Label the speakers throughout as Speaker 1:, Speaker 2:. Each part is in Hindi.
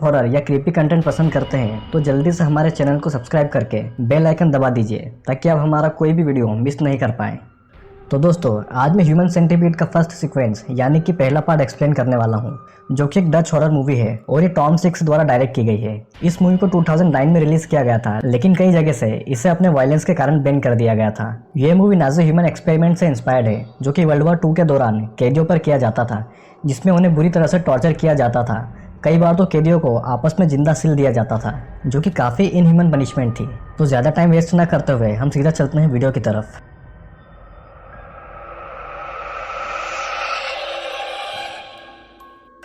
Speaker 1: हॉरर या क्रीपी कंटेंट पसंद करते हैं तो जल्दी से हमारे चैनल को सब्सक्राइब करके बेल आइकन दबा दीजिए ताकि आप हमारा कोई भी वीडियो मिस नहीं कर पाएँ। तो दोस्तों, आज मैं ह्यूमन सेंटीपीड का फर्स्ट सीक्वेंस यानी कि पहला पार्ट एक्सप्लेन करने वाला हूँ, जो कि एक डच हॉरर मूवी है और ये टॉम सिक्स द्वारा डायरेक्ट की गई है। इस मूवी को 2009 में रिलीज किया गया था, लेकिन कई जगह से इसे अपने वायलेंस के कारण बैन कर दिया गया था। ये मूवी नाजी ह्यूमन एक्सपेरिमेंट से इंस्पायर्ड है, जो कि वर्ल्ड वॉर 2 के दौरान कैदियों पर किया जाता था, जिसमें उन्हें बुरी तरह से टॉर्चर किया जाता था। कई बार तो कैदियों को आपस में जिंदा सिल दिया जाता था, जो कि काफ़ी इनह्यूमन पनिशमेंट थी। तो ज़्यादा टाइम वेस्ट ना करते हुए हम सीधा चलते हैं वीडियो की तरफ।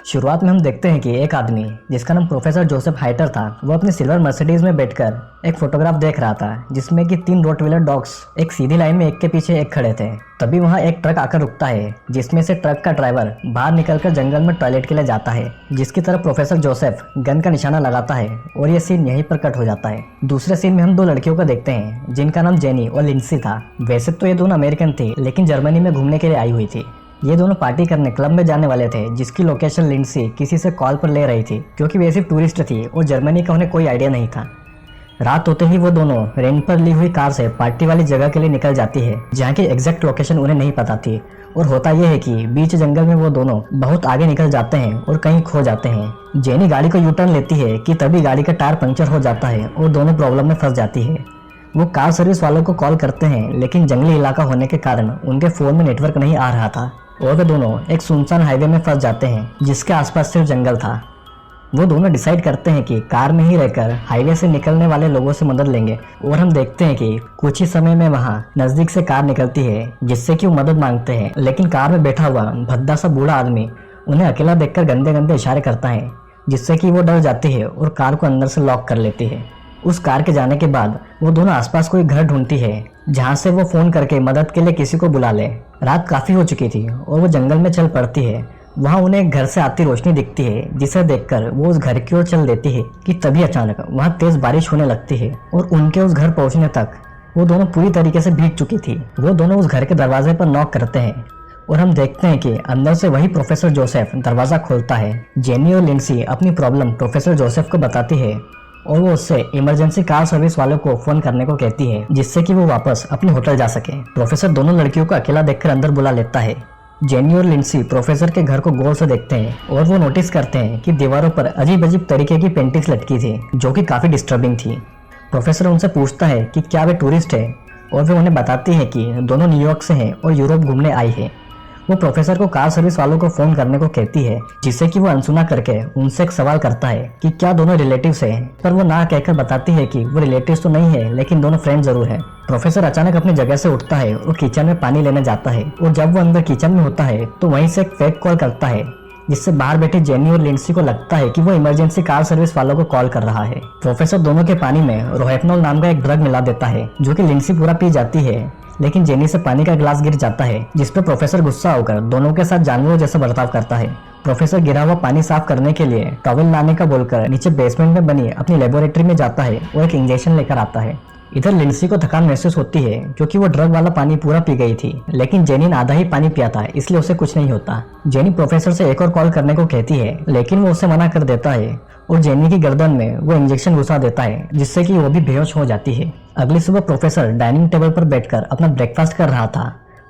Speaker 1: शुरुआत में हम देखते हैं कि एक आदमी जिसका नाम प्रोफेसर जोसेफ हाइटर था, वो अपनी सिल्वर मर्सिडीज में बैठकर एक फोटोग्राफ देख रहा था, जिसमें कि 3 रोटवीलर डॉग्स एक सीधी लाइन में एक के पीछे एक खड़े थे। तभी वहां एक ट्रक आकर रुकता है, जिसमें से ट्रक का ड्राइवर बाहर निकलकर जंगल में टॉयलेट के लिए जाता है, जिसकी तरफ प्रोफेसर जोसेफ गन का निशाना लगाता है और ये सीन यहीं पर कट हो जाता है। दूसरे सीन में हम 2 लड़कियों को देखते हैं, जिनका नाम जेनी और लिंडसी था। वैसे तो ये दोनों अमेरिकन थी, लेकिन जर्मनी में घूमने के लिए आई हुई थी। ये दोनों पार्टी करने क्लब में जाने वाले थे, जिसकी लोकेशन लिंडसी किसी से कॉल पर ले रही थी, क्योंकि वे सिर्फ टूरिस्ट थी और जर्मनी का उन्हें कोई आइडिया नहीं था। रात होते ही वो दोनों रेंट पर ली हुई कार से पार्टी वाली जगह के लिए निकल जाती है, जहाँ की एग्जैक्ट लोकेशन उन्हें नहीं पता थी। और होता यह है कि बीच जंगल में वो दोनों बहुत आगे निकल जाते हैं और कहीं खो जाते हैं। जेनी गाड़ी को यू टर्न लेती है कि तभी गाड़ी का टायर पंक्चर हो जाता है और दोनों प्रॉब्लम में फंस जाती है। वो कार सर्विस वालों को कॉल करते हैं, लेकिन जंगली इलाका होने के कारण उनके फोन में नेटवर्क नहीं आ रहा था और वे दोनों एक सुनसान हाईवे में फंस जाते हैं, जिसके आसपास सिर्फ जंगल था। वो दोनों डिसाइड करते हैं कि कार में ही रहकर हाईवे से निकलने वाले लोगों से मदद लेंगे, और हम देखते हैं कि कुछ ही समय में वहां नजदीक से कार निकलती है, जिससे कि वो मदद मांगते हैं। लेकिन कार में बैठा हुआ भद्दा सा बूढ़ा आदमी उन्हें अकेला देखकर गंदे गंदे इशारे करता है, जिससे कि वो डर जाती है और कार को अंदर से लॉक कर लेती है। उस कार के जाने के बाद वो दोनों आसपास कोई घर ढूंढती है, जहां से वो फोन करके मदद के लिए किसी को बुला ले। रात काफी हो चुकी थी और वो जंगल में चल पड़ती है। वहां उन्हें एक घर से आती रोशनी दिखती है, जिसे देखकर वो उस घर की ओर चल देती है कि तभी अचानक वहां तेज बारिश होने लगती है और उनके उस घर पहुंचने तक वो दोनों पूरी तरीके से भीग चुकी थी। वो दोनों उस घर के दरवाजे पर नॉक करते हैं और हम देखते हैं कि अंदर से वही प्रोफेसर जोसेफ दरवाजा खोलता है। जेनी और लिंडसी अपनी प्रॉब्लम प्रोफेसर जोसेफ को बताती है और वो उससे इमरजेंसी कार सर्विस वालों को फोन करने को कहती है, जिससे कि वो वापस अपने होटल जा सके। प्रोफेसर दोनों लड़कियों को अकेला देखकर अंदर बुला लेता है। जेनी और लिंडसी प्रोफेसर के घर को गौर से देखते हैं और वो नोटिस करते हैं कि दीवारों पर अजीब अजीब तरीके की पेंटिंग्स लटकी थी, जो कि काफी डिस्टर्बिंग थी। प्रोफेसर उनसे पूछता है कि क्या वे टूरिस्ट है, और वे उन्हें बताती है कि दोनों न्यूयॉर्क से हैं और यूरोप घूमने आई है। वो प्रोफेसर को कार सर्विस वालों को फोन करने को कहती है, जिससे कि वो अनसुना करके उनसे एक सवाल करता है कि क्या दोनों रिलेटिव्स हैं, पर वो ना कहकर बताती है कि वो रिलेटिव्स तो नहीं है, लेकिन दोनों फ्रेंड जरूर है। प्रोफेसर अचानक अपनी जगह से उठता है और किचन में पानी लेने जाता है, और जब वो अंदर किचन में होता है तो वहीं से एक फेक कॉल करता है, जिससे बाहर बैठी जेनी और लिंडसी को लगता है कि वो इमरजेंसी कार सर्विस वालों को कॉल कर रहा है। प्रोफेसर दोनों के पानी में रोहिपनॉल नाम का एक ड्रग मिला देता है, जो कि लिंडसी पूरा पी जाती है, लेकिन जेनी से पानी का गिलास गिर जाता है, जिस पर प्रोफेसर गुस्सा होकर दोनों के साथ जानवरों जैसा बर्ताव करता है। प्रोफेसर गिरा हुआ पानी साफ करने के लिए टॉवेल लाने का बोलकर नीचे बेसमेंट में बनी अपनी लेबोरेटरी में जाता है और एक इंजेक्शन लेकर आता है। इधर लिंडसी को थकान महसूस होती है, क्योंकि वो ड्रग वाला पानी पूरा पी गई थी, लेकिन जेनी ने आधा ही पानी पिया था, इसलिए उसे कुछ नहीं होता। जेनी प्रोफेसर से एक और कॉल करने को कहती है, लेकिन वो उसे मना कर देता है और जेनी की गर्दन में वो इंजेक्शन घुसा देता है, जिससे कि वो भी बेहोश हो जाती है। अगली सुबह प्रोफेसर डाइनिंग टेबल पर बैठकर अपना ब्रेकफास्ट कर रहा था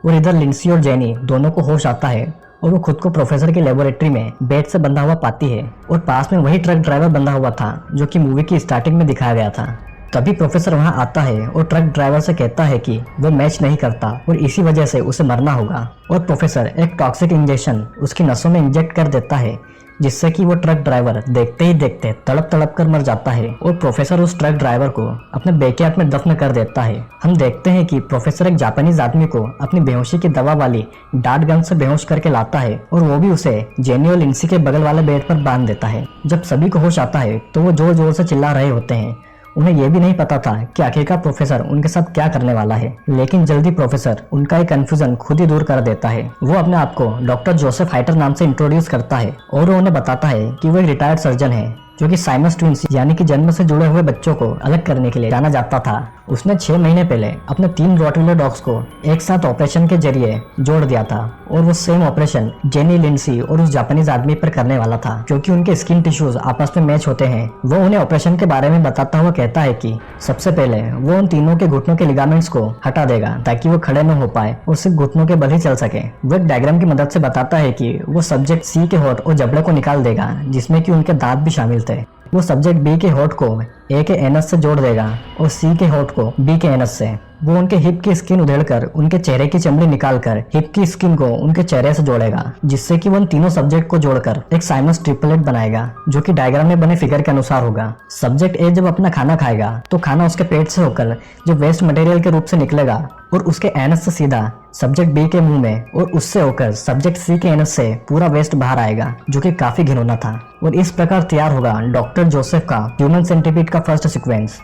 Speaker 1: और इधर लिंडसी और जेनी दोनों को होश आता है और वो खुद को प्रोफेसर की लेबोरेटरी में बेड से बंधा हुआ पाती है, और पास में वही ट्रक ड्राइवर बंधा हुआ था, जो कि मूवी की स्टार्टिंग में दिखाया गया था। तभी प्रोफेसर वहां आता है और ट्रक ड्राइवर से कहता है कि वो मैच नहीं करता और इसी वजह से उसे मरना होगा, और प्रोफेसर एक टॉक्सिक इंजेक्शन उसकी नसों में इंजेक्ट कर देता है, जिससे कि वो ट्रक ड्राइवर देखते ही देखते तड़प तड़प कर मर जाता है, और प्रोफेसर उस ट्रक ड्राइवर को अपने बैकयार्ड में दफन कर देता है। हम देखते हैं कि प्रोफेसर एक जापानीज आदमी को अपनी बेहोशी की दवा वाली डार्ट गन से बेहोश करके लाता है, और वो भी उसे जेनी और लिंडसी के बगल वाले बेड पर बांध देता है। जब सभी को होश आता है तो वो जोर जोर से चिल्ला रहे होते हैं। उन्हें यह भी नहीं पता था कि आखिरकार प्रोफेसर उनके साथ क्या करने वाला है, लेकिन जल्दी प्रोफेसर उनका एक कंफ्यूजन खुद ही दूर कर देता है। वो अपने आप को डॉक्टर जोसेफ हाइटर नाम से इंट्रोड्यूस करता है और वो उन्हें बताता है कि वो एक रिटायर्ड सर्जन है जो कि साइमस ट्विंस यानी कि जन्म से जुड़े हुए बच्चों को अलग करने के लिए जाना जाता था। उसने 6 महीने पहले अपने 3 रॉटविलर डॉग्स को एक साथ ऑपरेशन के जरिए जोड़ दिया था और वो सेम ऑपरेशन जेनी लिंडसी और उस जापानीज आदमी पर करने वाला था। क्योंकि उनके स्किन टिश्यूज आपस में मैच होते हैं, वो उन्हें ऑपरेशन के बारे में बताता हुआ कहता है कि सबसे पहले वो उन तीनों के घुटनों के लिगामेंट्स को हटा देगा ताकि वो खड़े न हो पाए और सिर्फ घुटनों के बल ही चल सके। वो एक डायग्राम की मदद से बताता है कि वो सब्जेक्ट सी के होठ और जबड़े को निकाल देगा जिसमें कि उनके दांत भी शामिल थे। वो सब्जेक्ट बी के होठ को ए के एनस से जोड़ देगा और सी के होठ को बी के एनस से। वो उनके हिप की स्किन उधेड़कर उनके चेहरे की चमड़ी निकालकर हिप की स्किन को उनके चेहरे से जोड़ेगा, जिससे कि वो उन तीनों सब्जेक्ट को जोड़कर एक साइमस ट्रिपलेट बनाएगा जो कि डायग्राम में बने फिगर के अनुसार होगा। सब्जेक्ट ए जब अपना खाना खाएगा तो खाना उसके पेट से होकर जो वेस्ट मटेरियल के रूप से निकलेगा और उसके एनस से सीधा सब्जेक्ट बी के मुंह में और उससे होकर सब्जेक्ट सी के एनस से पूरा वेस्ट बाहर आएगा, जो कि काफी घिनौना था। और इस प्रकार तैयार होगा डॉक्टर जोसेफ का ह्यूमन सेंटीपीड का first sequence.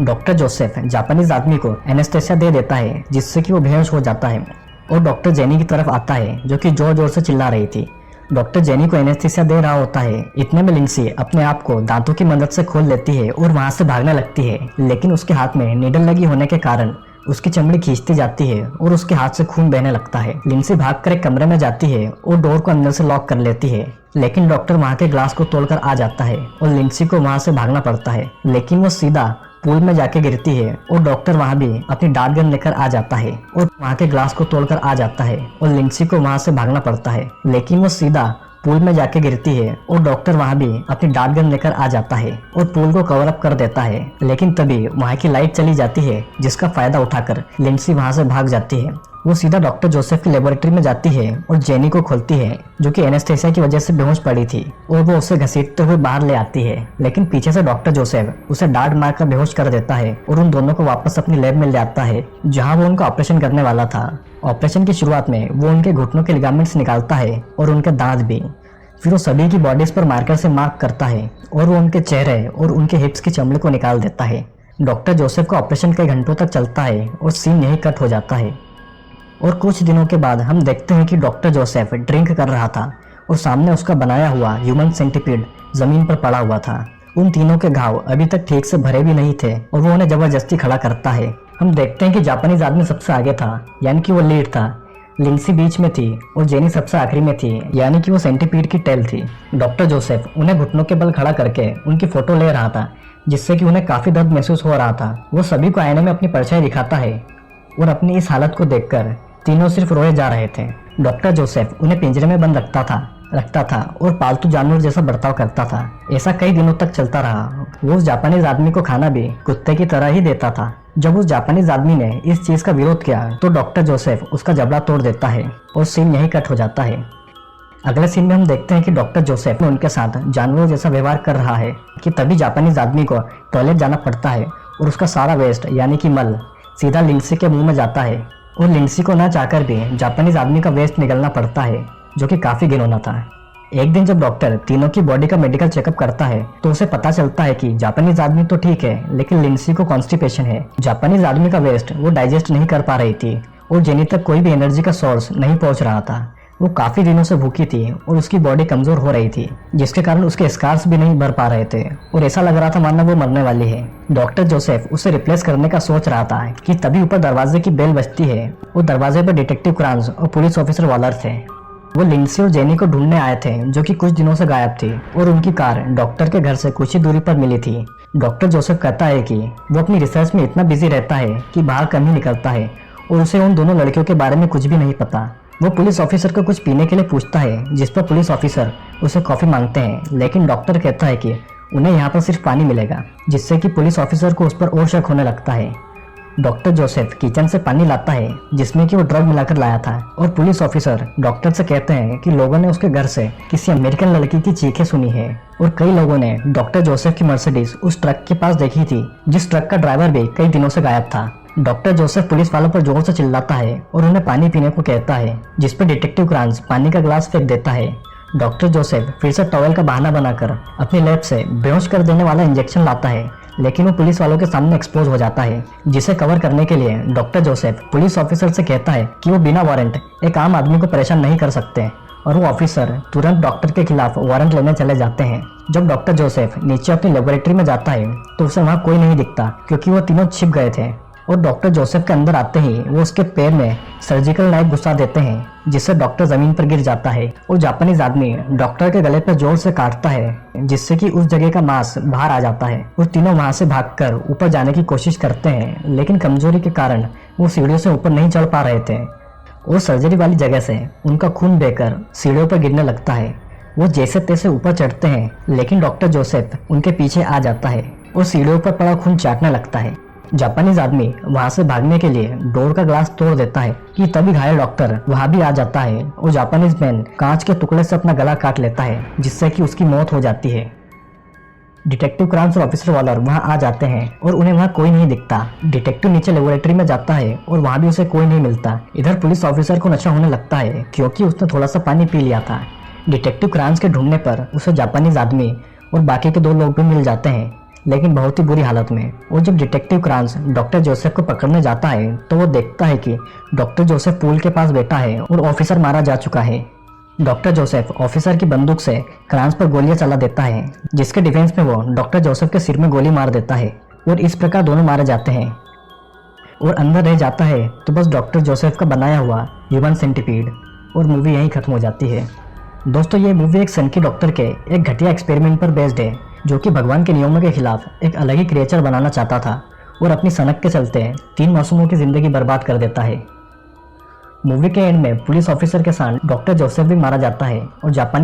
Speaker 1: Doctor Joseph Japanese आदमी को एनेस्थेसिया दे देता है जिससे कि वो बेहोश हो जाता है और डॉक्टर जेनी की तरफ आता है जो कि जोर जोर से चिल्ला रही थी। डॉक्टर जेनी को एनेस्थेसिया दे रहा होता है, इतने में लिंडसी अपने आप को दांतों की मदद से खोल लेती है और वहां से भागने लगती है, लेकिन उसके हाथ में नीडल लगी होने के कारण उसकी चमड़ी खींचती जाती है और उसके हाथ से खून बहने लगता है। लिंडसी भागकर एक कमरे में जाती है और डोर को अंदर से लॉक कर लेती है, लेकिन डॉक्टर वहां के ग्लास को तोड़कर आ जाता है और लिंडसी को वहां से भागना पड़ता है, लेकिन वो सीधा पूल में जाके गिरती है और डॉक्टर वहां भी अपनी डार्ट गन लेकर आ जाता है और वहां के ग्लास को तोड़कर आ जाता है और लिंडसी को वहां से भागना पड़ता है, लेकिन वो सीधा पूल में जाके गिरती है और डॉक्टर वहां भी अपनी डार्ट गन लेकर आ जाता है और पूल को कवर अप कर देता है। लेकिन तभी वहां की लाइट चली जाती है जिसका फायदा उठाकर लिंडसी वहां से भाग जाती है। वो सीधा डॉक्टर जोसेफ की लेबोरेटरी में जाती है और जेनी को खोलती है जो कि एनेस्थेसिया की वजह से बेहोश पड़ी थी और वो उसे घसीटते हुए बाहर ले आती है, लेकिन पीछे से डॉक्टर जोसेफ उसे डांट मारकर बेहोश कर देता है और उन दोनों को वापस अपनी लैब में ले आता है जहां वो उनका ऑपरेशन करने वाला था। ऑपरेशन की शुरुआत में वो उनके घुटनों के लिगामेंट्स निकालता है और उनके दांत भी। फिर वो सभी की बॉडीज पर मार्कर से मार्क करता है और वो उनके चेहरे और उनके हिप्स की चमड़ी को निकाल देता है। डॉक्टर जोसेफ का ऑपरेशन कई घंटों तक चलता है और सीन यही कट हो जाता है। और कुछ दिनों के बाद हम देखते हैं कि डॉक्टर जोसेफ ड्रिंक कर रहा था और सामने उसका बनाया हुआ ह्यूमन सेंटीपीड जमीन पर पड़ा हुआ था। उन तीनों के घाव अभी तक ठीक से भरे भी नहीं थे और वो उन्हें जबरदस्ती खड़ा करता है। हम देखते हैं कि जापानीज आदमी सबसे आगे था, यानी कि वो लीड था। लिंडसी बीच में थी और जेनी सबसे आखिरी में थी, यानी कि वो सेंटीपीड की टेल थी। डॉक्टर जोसेफ उन्हें घुटनों के बल खड़ा करके उनकी फोटो ले रहा था, जिससे कि उन्हें काफी दर्द महसूस हो रहा था। वो सभी को आईने में अपनी परछाई दिखाता है और अपनी इस हालत को देखकर तीनों सिर्फ रोए जा रहे थे। डॉक्टर जोसेफ उन्हें पिंजरे में बंद रखता था और पालतू जानवर जैसा बर्ताव करता था। ऐसा कई दिनों तक चलता रहा। वो उस जापानीज आदमी को खाना भी कुत्ते की तरह ही देता था। जब उस जापानीज आदमी ने इस चीज का विरोध किया तो डॉक्टर जोसेफ उसका जबड़ा तोड़ देता है और सीन यही कट हो जाता है। अगले सीन में हम देखते हैं कि डॉक्टर जोसेफ उनके साथ जानवरों जैसा व्यवहार कर रहा है कि तभी जापानीज आदमी को टॉयलेट जाना पड़ता है और उसका सारा वेस्ट यानी कि मल सीधा लिंडसी के मुंह में जाता है और लिंडसी को ना चाहकर भी जापानीज आदमी का वेस्ट निकलना पड़ता है, जो कि काफी घिनौना था। एक दिन जब डॉक्टर तीनों की बॉडी का मेडिकल चेकअप करता है तो उसे पता चलता है कि जापानीज आदमी तो ठीक है, लेकिन लिंडसी को कॉन्स्टिपेशन है। जापानीज आदमी का वेस्ट वो डाइजेस्ट नहीं कर पा रही थी और जेनी तक कोई भी एनर्जी का सोर्स नहीं पहुंच रहा था। वो काफी दिनों से भूखी थी और उसकी बॉडी कमजोर हो रही थी, जिसके कारण उसके स्कार्स भी नहीं भर पा रहे थे और ऐसा लग रहा था मानो वो मरने वाली है। डॉक्टर जोसेफ उसे रिप्लेस करने का सोच रहा था कि तभी ऊपर दरवाजे की बेल बजती है और दरवाजे पर डिटेक्टिव क्रांस और पुलिस ऑफिसर वॉलर थे। वो लिंडसी और जेनी को ढूंढने आए थे जो कि कुछ दिनों से गायब थी और उनकी कार डॉक्टर के घर से कुछ ही दूरी पर मिली थी। डॉक्टर जोसेफ कहता है कि वो अपनी रिसर्च में इतना बिजी रहता है कि बाहर कम ही निकलता है और उसे उन दोनों लड़कियों के बारे में कुछ भी नहीं पता। वो पुलिस ऑफिसर को कुछ पीने के लिए पूछता है, जिस पर पुलिस ऑफिसर उसे कॉफी मांगते हैं, लेकिन डॉक्टर कहता है कि उन्हें यहाँ पर सिर्फ पानी मिलेगा, जिससे कि पुलिस ऑफिसर को उस पर और शक होने लगता है। डॉक्टर जोसेफ किचन से पानी लाता है जिसमें कि वो ड्रग मिलाकर लाया था और पुलिस ऑफिसर डॉक्टर से कहते हैं कि लोगों ने उसके घर से किसी अमेरिकन लड़की की चीखें सुनी है और कई लोगों ने डॉक्टर जोसेफ की मर्सिडीज उस ट्रक के पास देखी थी, जिस ट्रक का ड्राइवर भी कई दिनों से गायब था। डॉक्टर जोसेफ पुलिस वालों पर जोर से चिल्लाता है और उन्हें पानी पीने को कहता है, जिस पर डिटेक्टिव क्रांस पानी का ग्लास फेंक देता है। डॉक्टर जोसेफ फिर से टॉवेल का बहाना बनाकर अपनी लैब से बेहोश कर देने वाला इंजेक्शन लाता है, लेकिन वो पुलिस वालों के सामने एक्सपोज हो जाता है, जिसे कवर करने के लिए डॉक्टर जोसेफ पुलिस ऑफिसर से कहता है कि वो बिना वारंट एक आम आदमी को परेशान नहीं कर सकते और वो ऑफिसर तुरंत डॉक्टर के खिलाफ वारंट लेने चले जाते हैं। जब डॉक्टर जोसेफ नीचे अपनी लेबोरेटरी में जाता है तो उसे वहाँ कोई नहीं दिखता क्योंकि वो तीनों छिप गए थे। और डॉक्टर जोसेफ के अंदर आते ही वो उसके पैर में सर्जिकल नाइफ घुसा देते हैं जिससे डॉक्टर जमीन पर गिर जाता है और जापानीज आदमी डॉक्टर के गले पर जोर से काटता है जिससे कि उस जगह का मांस बाहर आ जाता है और तीनों वहां से भागकर ऊपर जाने की कोशिश करते हैं, लेकिन कमजोरी के कारण वो सीढ़ियों से ऊपर नहीं चढ़ पा रहे थे और सर्जरी वाली जगह से उनका खून बहकर सीढ़ियों पर गिरने लगता है। वो जैसे तैसे ऊपर चढ़ते हैं लेकिन डॉक्टर जोसेफ उनके पीछे आ जाता है और सीढ़ियों पर पड़ा खून चाटने लगता है। जापानीज आदमी वहां से भागने के लिए डोर का ग्लास तोड़ देता है कि तभी घायल डॉक्टर वहां भी आ जाता है और जापानीज मैन कांच के टुकड़े से अपना गला काट लेता है जिससे कि उसकी मौत हो जाती है। डिटेक्टिव क्रांस और ऑफिसर वॉलर वहां आ जाते हैं और उन्हें वहां कोई नहीं दिखता। डिटेक्टिव नीचे लेबोरेटरी में जाता है और वहां भी उसे कोई नहीं मिलता। इधर पुलिस ऑफिसर को नशा होने लगता है क्योंकि उसने थोड़ा सा पानी पी लिया था। डिटेक्टिव क्रांस के ढूंढने पर उसे जापानीज आदमी और बाकी के 2 लोग भी मिल जाते हैं, लेकिन बहुत ही बुरी हालत में। और जब डिटेक्टिव क्रांस डॉक्टर जोसेफ को पकड़ने जाता है तो वो देखता है कि डॉक्टर जोसेफ पूल के पास बैठा है और ऑफिसर मारा जा चुका है। डॉक्टर जोसेफ ऑफिसर की बंदूक से क्रांस पर गोलियां चला देता है जिसके डिफेंस में वो डॉक्टर जोसेफ के सिर में गोली मार देता है और इस प्रकार दोनों मारे जाते हैं और अंदर रह जाता है तो बस डॉक्टर जोसेफ का बनाया हुआ ह्यूमन सेंटीपीड और मूवी यहीं खत्म हो जाती है। दोस्तों, ये मूवी एक सनकी डॉक्टर के एक घटिया एक्सपेरिमेंट पर बेस्ड है जो कि भगवान के नियमों के खिलाफ एक अलग ही क्रिएचर बनाना चाहता था और अपनी सनक के चलते 3 मासूमों की जिंदगी बर्बाद कर देता है। मूवी के एंड में पुलिस ऑफिसर के साथ डॉक्टर जोसेफ भी मारा जाता है और जापानी